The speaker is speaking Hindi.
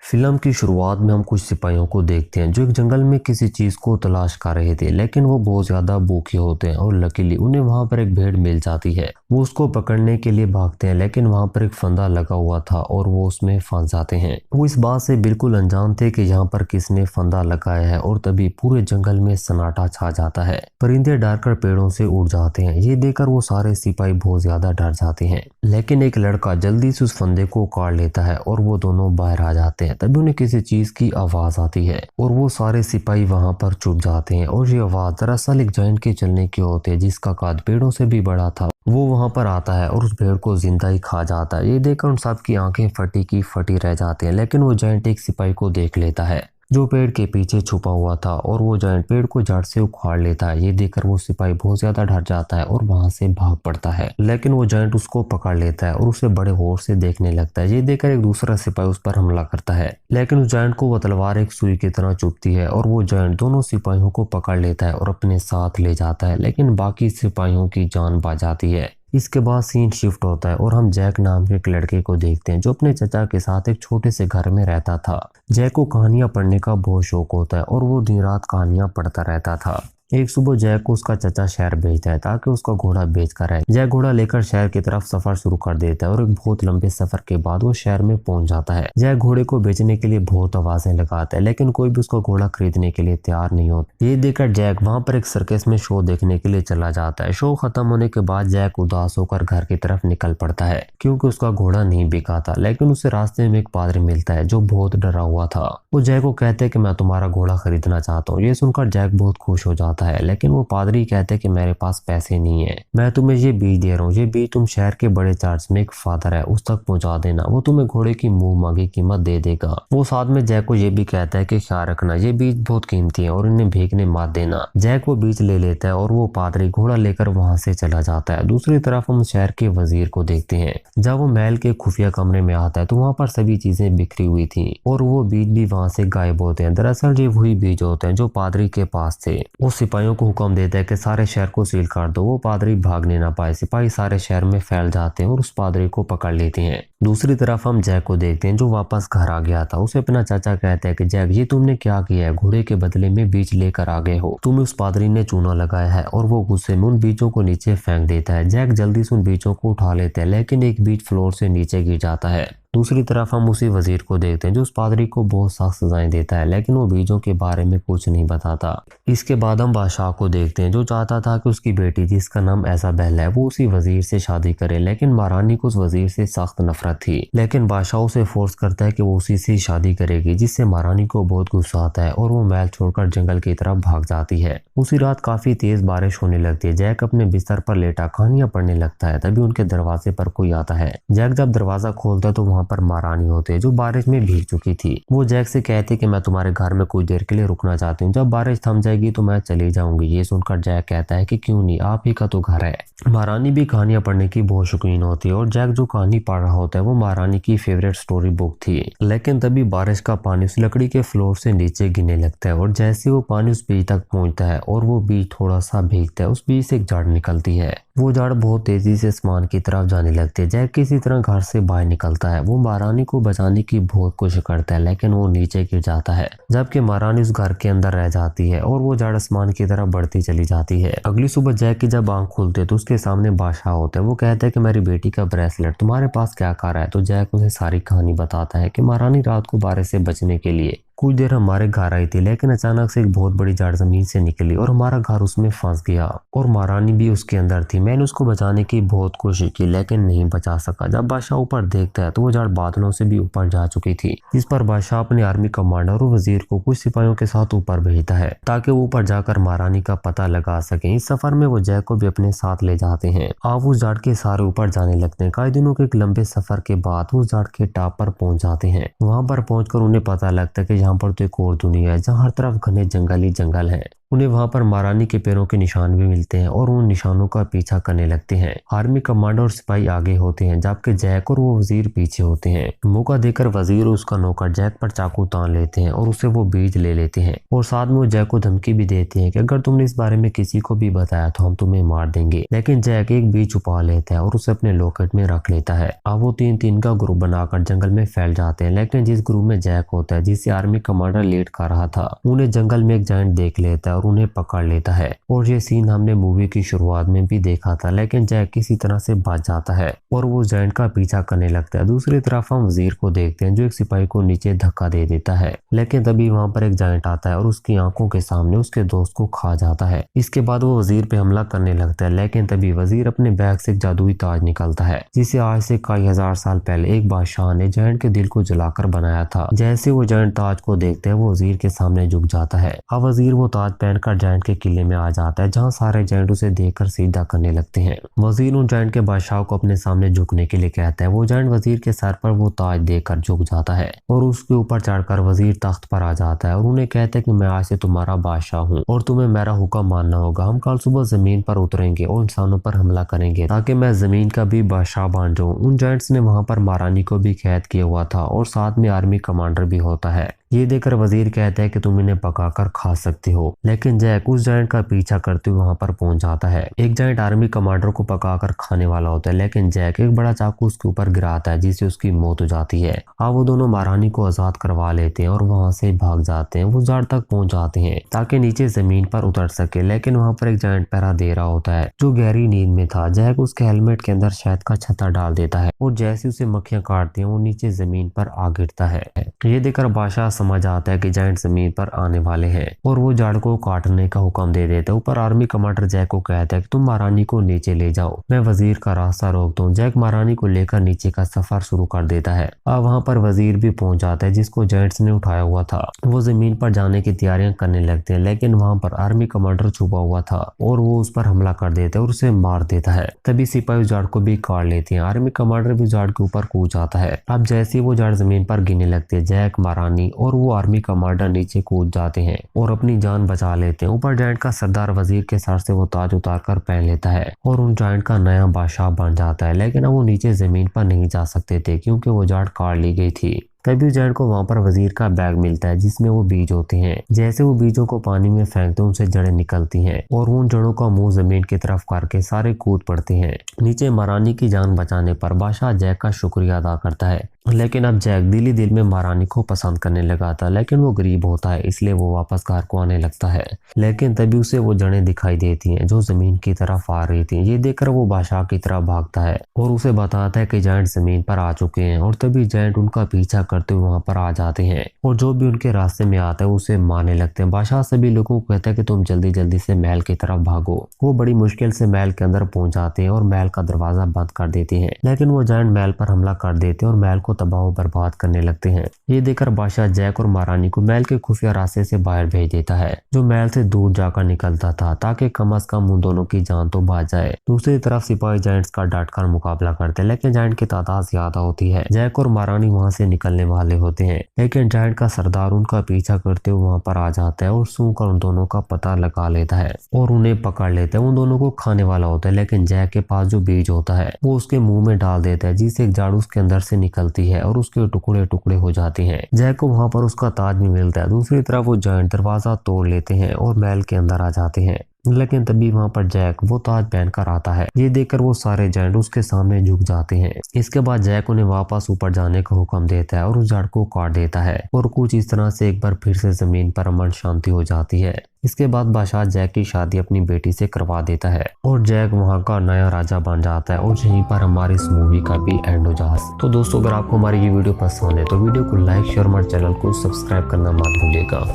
फिल्म की शुरुआत में हम कुछ सिपाहियों को देखते हैं जो एक जंगल में किसी चीज को तलाश कर रहे थे, लेकिन वो बहुत ज्यादा भूखे होते हैं और लकीली उन्हें वहां पर एक भेड़ मिल जाती है। वो उसको पकड़ने के लिए भागते हैं, लेकिन वहां पर एक फंदा लगा हुआ था और वो उसमें फंस जाते हैं। वो इस बात से बिल्कुल अनजान थे कि यहाँ पर किसने फंदा लगाया है और तभी पूरे जंगल में सन्नाटा छा जाता है। परिंदे डर कर पेड़ों से उड़ जाते हैं। ये देखकर वो सारे सिपाही बहुत ज्यादा डर जाते हैं, लेकिन एक लड़का जल्दी से उस फंदे को काट लेता है और वो दोनों बाहर आ जाते हैं। तभी उन्हें किसी चीज की आवाज आती है और वो सारे सिपाही वहां पर चुप जाते हैं। और ये आवाज दरअसल एक जायंट के चलने की होती है जिसका कद पेड़ों से भी बड़ा था। वो वहां पर आता है और उस भेड़ को जिंदा ही खा जाता है। ये देखकर उन सब की आंखें फटी की फटी रह जाती हैं, लेकिन वो जायंट एक सिपाही को देख लेता है जो पेड़ के पीछे छुपा हुआ था और वो जायंट पेड़ को जड़ से उखाड़ लेता है। ये देखकर वो सिपाही बहुत ज्यादा डर जाता है और वहां से भाग पड़ता है, लेकिन वो जायंट उसको पकड़ लेता है और उसे बड़े गौर से देखने लगता है। ये देखकर एक दूसरा सिपाही उस पर हमला करता है, लेकिन उस जायंट को वो तलवार एक सुई की तरह चुभती है और वो जायंट दोनों सिपाहियों को पकड़ लेता है और अपने साथ ले जाता है, लेकिन बाकी सिपाहियों की जान बच जाती है। इसके बाद सीन शिफ्ट होता है और हम जैक नाम के एक लड़के को देखते हैं जो अपने चचा के साथ एक छोटे से घर में रहता था। जैक को कहानियां पढ़ने का बहुत शौक होता है और वो दिन रात कहानियां पढ़ता रहता था। एक सुबह जैक को उसका चचा शहर भेजता है ताकि उसका घोड़ा बेच कर आए। जैक घोड़ा लेकर शहर की तरफ सफर शुरू कर देता है और एक बहुत लंबे सफर के बाद वो शहर में पहुंच जाता है। जैक घोड़े को बेचने के लिए बहुत आवाजें लगाता है, लेकिन कोई भी उसका घोड़ा खरीदने के लिए तैयार नहीं होता। ये देखकर जैक वहां पर एक सर्कस में शो देखने के लिए चला जाता है। शो खत्म होने के बाद जैक उदास होकर घर की तरफ निकल पड़ता है क्योंकि उसका घोड़ा नहीं बिका था, लेकिन उसे रास्ते में एक पादरी मिलता है जो बहुत डरा हुआ था। वो जैक को कहते हैं कि मैं तुम्हारा घोड़ा खरीदना चाहता हूँ। ये सुनकर जैक बहुत खुश हो जाता है, लेकिन वो पादरी कहते हैं कि मेरे पास पैसे नहीं है, मैं तुम्हें ये बीज दे रहा हूँ। ये बीज तुम शहर के बड़े चर्च में एक फादर है उस तक पहुंचा देना, वो तुम्हें घोड़े की मुंह मांगी कीमत दे देगा। वो साथ में जैक को ये भी कहता है कि ख्याल रखना, ये बीज बहुत कीमती है और इन्हें भीखने मत देना। जैक वो बीज ले लेता है और वो पादरी घोड़ा लेकर वहां से चला जाता है। दूसरी तरफ हम शहर के वजीर को देखते हैं। जब वो महल के खुफिया कमरे में आता है तो वहां पर सभी चीजें बिखरी हुई थी और वो बीज भी वहां से गायब होते हैं। दरअसल ये वही बीज होते हैं जो पादरी के पास थे। वो सिपाहियों को हुक्म देता है कि सारे शहर को सील कर दो, वो पादरी भागने ना पाए। सिपाही सारे शहर में फैल जाते हैं और उस पादरी को पकड़ लेते हैं। दूसरी तरफ हम जैक को देखते हैं जो वापस घर आ गया था। उसे अपना चाचा कहता है कि जैक, ये तुमने क्या किया है? घोड़े के बदले में बीज लेकर आ गए हो। तुम्हें उस पादरी ने चूना लगाया है। और वो गुस्से में उन बीजों को नीचे फेंक देता है। जैक जल्दी से उन बीजों को उठा लेता है, लेकिन एक बीज फ्लोर से नीचे गिर जाता है। दूसरी तरफ हम उसी वजीर को देखते हैं जो उस पादरी को बहुत सख्त सजाएं देता है, लेकिन वो बीजों के बारे में कुछ नहीं बताता। इसके बाद हम बादशाह को देखते हैं जो चाहता था कि उसकी बेटी जिसका नाम ऐजाबेल है वो उसी वजीर से शादी करे, लेकिन महारानी को उस वजीर से सख्त नफरत थी। लेकिन बादशाह उसे फोर्स करता है कि वो उसी से शादी करेगी, जिससे महारानी को बहुत गुस्सा आता है और वो महल छोड़कर जंगल की तरफ भाग जाती है। उसी रात काफी तेज बारिश होने लगती है। जैक अपने बिस्तर पर लेटा कहानियां पढ़ने लगता है। तभी उनके दरवाजे पर कोई आता है। जैक जब दरवाजा खोलता है तो वहां पर महारानी होते हैं जो बारिश में भीग चुकी थी। वो जैक से कहते कि मैं तुम्हारे घर में कुछ देर के लिए रुकना चाहती हूँ, जब बारिश थम जाएगी तो मैं चली जाऊंगी। ये सुनकर जैक कहता है कि क्यों नहीं, आप ही का तो घर है। महारानी भी कहानियां पढ़ने की बहुत शौकीन होती है और जैक जो कहानी पढ़ रहा होता है वो महारानी की फेवरेट स्टोरी बुक थी। लेकिन तभी बारिश का पानी उस लकड़ी के फ्लोर से नीचे गिरने लगता है और जैसे वो पानी उस बीज तक पहुंचता है और वो बीज थोड़ा सा भीगता है, उस बीज से एक जड़ निकलती है। वो जड़ बहुत तेजी से आसमान की तरफ जाने लगती है। जैक किसी तरह घर से बाहर निकलता है। वो महारानी को बचाने की बहुत कोशिश करता है, लेकिन वो नीचे गिर जाता है, जबकि महारानी उस घर के अंदर रह जाती है और वो जड़ आसमान की तरफ बढ़ती चली जाती है। अगली सुबह जैक की जब आंख खुलते तो उसके सामने बादशाह होता है। वो कहता है कि मेरी बेटी का ब्रेसलेट तुम्हारे पास क्या कर रहा है? तो जैक उसे सारी कहानी बताता है कि महारानी रात को बारिश से बचने के लिए कुछ देर हमारे घर आई थी, लेकिन अचानक से एक बहुत बड़ी जड़ जमीन से निकली और हमारा घर उसमें फंस गया और महारानी भी उसके अंदर थी। मैंने उसको बचाने की बहुत कोशिश की, लेकिन नहीं बचा सका। जब बादशाह ऊपर देखता है तो वो जड़ बादलों से भी ऊपर जा चुकी थी। इस पर बादशाह अपने आर्मी कमांडर और वजीर को कुछ सिपाहियों के साथ ऊपर भेजता है ताकि वो ऊपर जाकर महारानी का पता लगा सके। इस सफर में वो जैक को भी अपने साथ ले जाते हैं। आप उस जड़ के सारे ऊपर जाने लगते हैं। कई दिनों के एक लंबे सफर के बाद उस जड़ के टॉप पर पहुंच जाते हैं। वहां पर पहुंचकर उन्हें पता लगता है कि यहाँ पर तो एक और दुनिया है जहाँ हर तरफ घने जंगल ही जंगल है। उन्हें वहां पर महारानी के पैरों के निशान भी मिलते हैं और उन निशानों का पीछा करने लगते हैं। आर्मी कमांडर और सिपाही आगे होते हैं जबकि जैक और वो वजीर पीछे होते हैं। मौका देकर वजीर और उसका नौकर जैक पर चाकू तान लेते हैं और उससे वो बीज ले लेते हैं और साथ में वो जैक को धमकी भी देते हैं कि अगर तुमने इस बारे में किसी को भी बताया तो हम तुम्हें मार देंगे। लेकिन जैक एक बीज छुपा लेता है और उसे अपने लॉकेट में रख लेता है। अब वो 3-3 का ग्रुप बनाकर जंगल में फैल जाते हैं, लेकिन जिस ग्रुप में जैक होता है जिसे आर्मी कमांडर लीड कर रहा था, उन्हें जंगल में एक जायंट देख लेता है और उन्हें पकड़ लेता है। और ये सीन हमने मूवी की शुरुआत में भी देखा था, लेकिन जैक किसी तरह से बच जाता है और वो जायंट का पीछा करने लगता है। दूसरी तरफ हम वजीर को देखते हैं जो एक सिपाही को नीचे धक्का दे देता है, लेकिन तभी वहां पर एक जायंट आता है और उसकी आंखों के सामने उसके दोस्त को खा जाता है। इसके बाद वो वजीर पे हमला करने लगता है, लेकिन तभी वजीर अपने बैग से एक जादुई ताज निकालता है जिसे आज से कई हजार साल पहले एक बादशाह ने जायंट के दिल को जलाकर बनाया था। जैसे वो जायंट ताज को देखते हैं वो वजीर के सामने झुक जाता है। अब वजीर वो ताज पहनकर जायंट के किले में आ जाता है जहाँ सारे जायंट उसे देखकर सीधा करने लगते हैं। वजीर उन जायंट के बादशाह को अपने सामने झुकने के लिए कहता है। वो जायंट वजीर के सर पर वो ताज देखकर झुक जाता है और उसके ऊपर चढ़कर वजीर तख्त पर आ जाता है और उन्हें कहता है कि मैं आज से तुम्हारा बादशाह हूँ और तुम्हें मेरा हुक्म मानना होगा। हम कल सुबह जमीन पर उतरेंगे और इंसानों पर हमला करेंगे ताकि मैं जमीन का भी बादशाह बन जाऊं। उन जायंट्स ने वहां पर महारानी को भी कैद किया हुआ था और साथ में आर्मी कमांडर भी होता है। ये देखकर वजीर कहता है कि तुम इन्हें पकाकर खा सकते हो, लेकिन जैक उस जायंट का पीछा करते हुए वहां पर पहुंच जाता है। एक जायंट आर्मी कमांडर को पकाकर खाने वाला होता है, लेकिन जैक एक बड़ा चाकू उसके ऊपर गिराता है जिससे उसकी मौत हो जाती है। अब वो दोनों महारानी को आजाद करवा लेते हैं और वहां से भाग जाते हैं। वो जाड़ तक पहुंच जाते हैं ताकि नीचे जमीन पर उतर सके, लेकिन वहां पर एक जायंट पहरा दे रहा होता है जो गहरी नींद में था। जैक उसके हेलमेट के अंदर शहद का छत्ता डाल देता है और जैसे उसे मक्खियां काटती हैं वो नीचे जमीन पर आ गिरता है। ये देखकर बादशाह समझ आता है कि जायंट जमीन पर आने वाले हैं और वो जाड़ को काटने का हुक्म दे देता है। ऊपर आर्मी कमांडर जैक को कहता है कि तुम महारानी को नीचे ले जाओ, मैं वजीर का रास्ता रोकता हूँ। जैक महारानी को लेकर नीचे का सफर शुरू कर देता है। अब वहां पर वजीर भी पहुंच जाता है जिसको जायंट्स ने उठाया हुआ था। वो जमीन पर जाने की तैयारियां करने लगते हैं, लेकिन वहां पर आर्मी कमांडर छुपा हुआ था और वो उस पर हमला कर देता है और उसे मार देता है। तभी सिपाही उस जाड़ को भी काट लेते हैं। आर्मी कमांडर भी जाड़ के ऊपर कूद जाता है। अब जैसे वो जाड़ जमीन पर गिरने लगते हैं, जैक, महारानी और वो आर्मी कमांडर नीचे कूद जाते हैं और अपनी जान बचा लेते हैं। ऊपर जायंट का सरदार वजीर के सर से वो ताज उतार कर पहन लेता है और उन जायंट का नया बादशाह बन जाता है। लेकिन अब वो नीचे जमीन पर नहीं जा सकते थे क्योंकि वो जाड़ काट ली गई थी। तभी जायंट को वहां पर वजीर का बैग मिलता है जिसमें वो बीज होते हैं। जैसे वो बीजों को पानी में फेंकते हैं उनसे जड़ें निकलती हैं और उन जड़ों का मुंह जमीन की तरफ करके सारे कूद पड़ते हैं नीचे। महारानी की जान बचाने पर बादशाह जैक का शुक्रिया अदा करता है, लेकिन अब जैक दिली दिल में महारानी को पसंद करने लगा था, लेकिन वो गरीब होता है इसलिए वो वापस घर को आने लगता है। लेकिन तभी उसे वो जड़ें दिखाई देती हैं जो जमीन की तरफ आ रही थी। ये देखकर वो बादशाह की तरफ भागता है और उसे बताता है कि जायंट जमीन पर आ चुके हैं और तभी जायंट उनका पीछा करते हुए वहां पर आ जाते हैं और जो भी उनके रास्ते में आता है उसे मारने लगते हैं। बादशाह सभी लोगों को कहता है कि तुम जल्दी जल्दी से महल की तरफ भागो। वो बड़ी मुश्किल से महल के अंदर पहुंच जाते हैं और महल का दरवाजा बंद कर देते हैं, लेकिन वो जायंट महल पर हमला कर देते हैं और महल को तबाह बर्बाद करने लगते हैं। ये देखकर बादशाह जैक और महारानी को महल के खुफिया रास्ते से बाहर भेज देता है जो महल से दूर जाकर निकलता था ताकि कम से कम उन दोनों की जान तो बच जाए। दूसरी तरफ सिपाही जायंट्स का डटकर मुकाबला करते हैं, लेकिन जायंट की तादाद ज्यादा होती है। जैक और महारानी वहां से निकलने वाले होते हैं, लेकिन जायंट का सरदार उनका पीछा करते हुए वहां पर आ जाता है और सूंघकर उन दोनों का पता लगा लेता है और उन्हें पकड़ लेता है। उन दोनों को खाने वाला होता है, लेकिन जैक के पास जो बीज होता है वो उसके मुंह में डाल देता है जिससे एक जाड़ उसके अंदर से निकलती है और उसके टुकड़े टुकड़े हो जाते हैं। जैक को वहां पर उसका ताज भी मिलता है। दूसरी तरफ वो जायंट दरवाजा तोड़ लेते हैं और महल के अंदर आ जाते हैं, लेकिन तभी वहां पर जैक वो ताज पहनकर आता है। ये देखकर वो सारे जायंट उसके सामने झुक जाते हैं। इसके बाद जैक उन्हें वापस ऊपर जाने का हुक्म देता है और उस झाड़ को काट देता है और कुछ इस तरह से एक बार फिर से जमीन पर अमन शांति हो जाती है। इसके बाद बादशाह जैक की शादी अपनी बेटी से करवा देता है और जैक वहां का नया राजा बन जाता है और यहीं पर हमारी इस मूवी का भी एंड हो जाता है। तो दोस्तों, अगर आपको हमारी ये वीडियो पसंद है तो वीडियो को लाइक, शेयर, हमारे चैनल को सब्सक्राइब करना मत भूलिएगा।